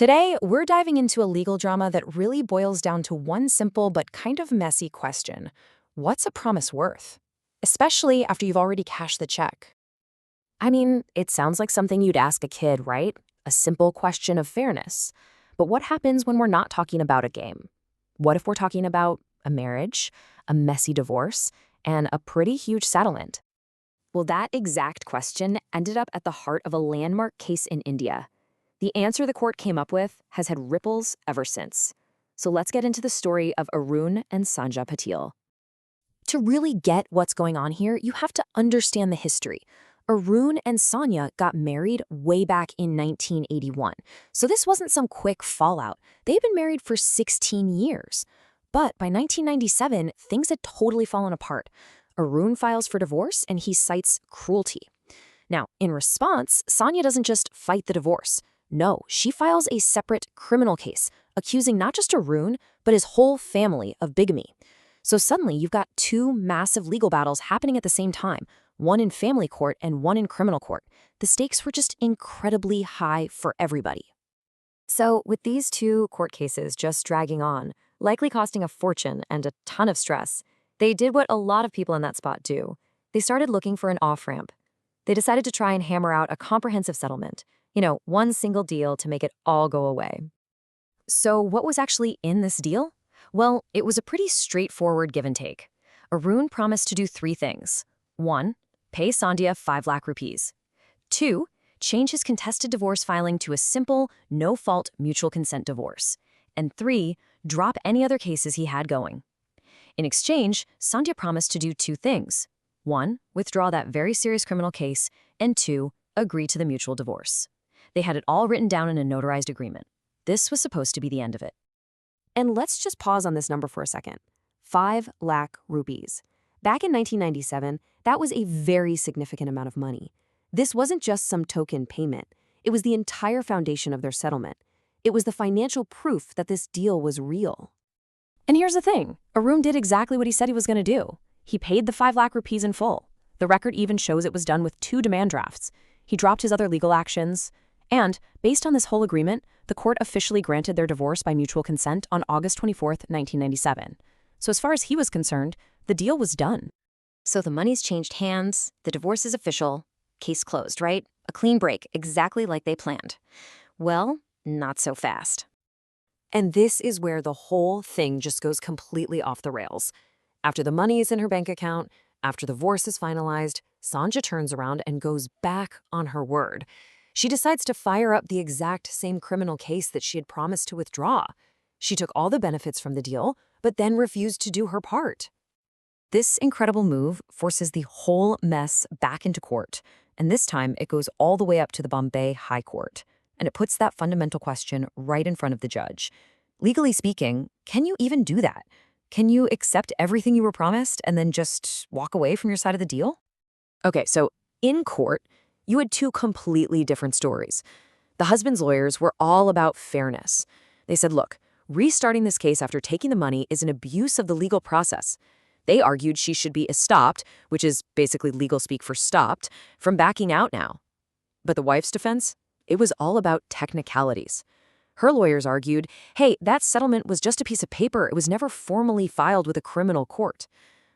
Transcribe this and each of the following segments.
Today, we're diving into a legal drama that really boils down to one simple but kind of messy question. What's a promise worth? Especially after you've already cashed the check. I mean, it sounds like something you'd ask a kid, right? A simple question of fairness. But what happens when we're not talking about a game? What if we're talking about a marriage, a messy divorce, and a pretty huge settlement? Well, that exact question ended up at the heart of a landmark case in India. The answer the court came up with has had ripples ever since. So let's get into the story of Arun and Sandhya Patil. To really get what's going on here, you have to understand the history. Arun and Sandhya got married way back in 1981, so this wasn't some quick fallout. They had been married for 16 years. But by 1997, things had totally fallen apart. Arun files for divorce and he cites cruelty. Now, in response, Sandhya doesn't just fight the divorce. No, she files a separate criminal case, accusing not just Arun, but his whole family of bigamy. So suddenly, you've got two massive legal battles happening at the same time, one in family court and one in criminal court. The stakes were just incredibly high for everybody. So with these two court cases just dragging on, likely costing a fortune and a ton of stress, they did what a lot of people in that spot do. They started looking for an off-ramp. They decided to try and hammer out a comprehensive settlement. One single deal to make it all go away. So what was actually in this deal? Well, it was a pretty straightforward give and take. Arun promised to do three things. 1. Pay Sandhya 5 lakh rupees. 2. Change his contested divorce filing to a simple, no-fault mutual consent divorce. And 3. Drop any other cases he had going. In exchange, Sandhya promised to do two things. 1. Withdraw that very serious criminal case, and 2. Agree to the mutual divorce. They had it all written down in a notarized agreement. This was supposed to be the end of it. And let's just pause on this number for a second. 5 lakh rupees. Back in 1997, that was a very significant amount of money. This wasn't just some token payment. It was the entire foundation of their settlement. It was the financial proof that this deal was real. And here's the thing. Arun did exactly what he said he was going to do. He paid the 5 lakh rupees in full. The record even shows it was done with 2 demand drafts. He dropped his other legal actions. And, based on this whole agreement, the court officially granted their divorce by mutual consent on August 24, 1997. So as far as he was concerned, the deal was done. So the money's changed hands, the divorce is official, case closed, right? A clean break, exactly like they planned. Well, not so fast. And this is where the whole thing just goes completely off the rails. After the money is in her bank account, after the divorce is finalized, Sandhya turns around and goes back on her word. She decides to fire up the exact same criminal case that she had promised to withdraw. She took all the benefits from the deal, but then refused to do her part. This incredible move forces the whole mess back into court, and this time it goes all the way up to the Bombay High Court, and it puts that fundamental question right in front of the judge. Legally speaking, can you even do that? Can you accept everything you were promised and then just walk away from your side of the deal? Okay, so in court, you had two completely different stories. The husband's lawyers were all about fairness. They said, look, restarting this case after taking the money is an abuse of the legal process. They argued she should be estopped, which is basically legal speak for stopped, from backing out now. But the wife's defense? It was all about technicalities. Her lawyers argued, hey, that settlement was just a piece of paper. It was never formally filed with a criminal court.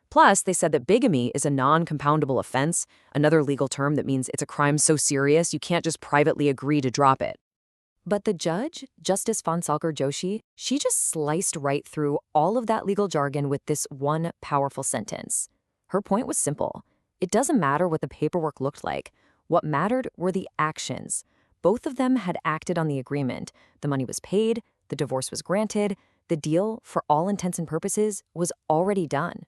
Plus, they said that bigamy is a non-compoundable offense, another legal term that means it's a crime so serious you can't just privately agree to drop it. But the judge, Justice Fonsalkar Joshi, she just sliced right through all of that legal jargon with this one powerful sentence. Her point was simple. It doesn't matter what the paperwork looked like. What mattered were the actions. Both of them had acted on the agreement. The money was paid, the divorce was granted, the deal, for all intents and purposes, was already done.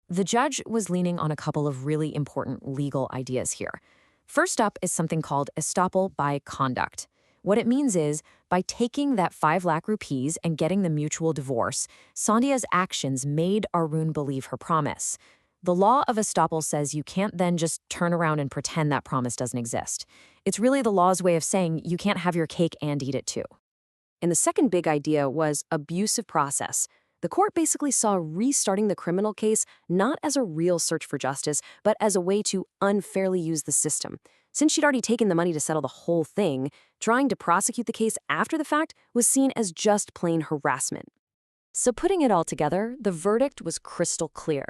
The judge was leaning on a couple of really important legal ideas here. First up is something called Estoppel by conduct. What it means is, by taking that 5 lakh rupees and getting the mutual divorce, Sandhya's actions made Arun believe her promise. The law of Estoppel says you can't then just turn around and pretend that promise doesn't exist. It's really the law's way of saying you can't have your cake and eat it too. And the second big idea was abusive process. The court basically saw restarting the criminal case not as a real search for justice, but as a way to unfairly use the system. Since she'd already taken the money to settle the whole thing, trying to prosecute the case after the fact was seen as just plain harassment. So putting it all together, the verdict was crystal clear.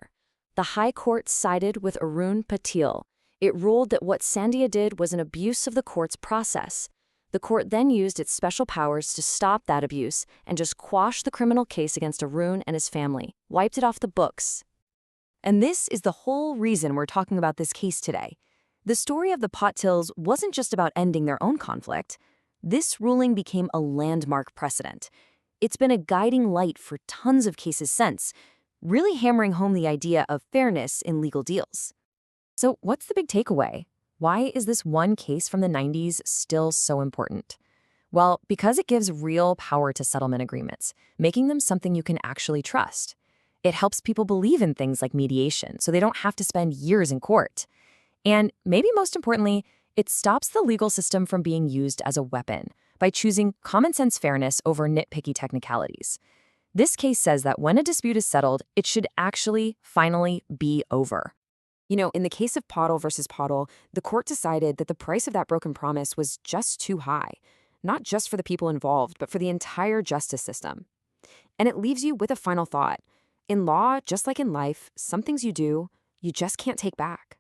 The High Court sided with Arun Patil. It ruled that what Sandhya did was an abuse of the court's process. The court then used its special powers to stop that abuse and just quash the criminal case against Arun and his family, wiped it off the books. And this is the whole reason we're talking about this case today. The story of the Patils wasn't just about ending their own conflict. This ruling became a landmark precedent. It's been a guiding light for tons of cases since, really hammering home the idea of fairness in legal deals. So what's the big takeaway? Why is this one case from the 90s still so important? Well, because it gives real power to settlement agreements, making them something you can actually trust. It helps people believe in things like mediation, so they don't have to spend years in court. And maybe most importantly, it stops the legal system from being used as a weapon by choosing common-sense fairness over nitpicky technicalities. This case says that when a dispute is settled, it should actually finally be over. You know, in the case of Patil versus Patil, the court decided that the price of that broken promise was just too high, not just for the people involved, but for the entire justice system. And it leaves you with a final thought. In law, just like in life, some things you do, you just can't take back.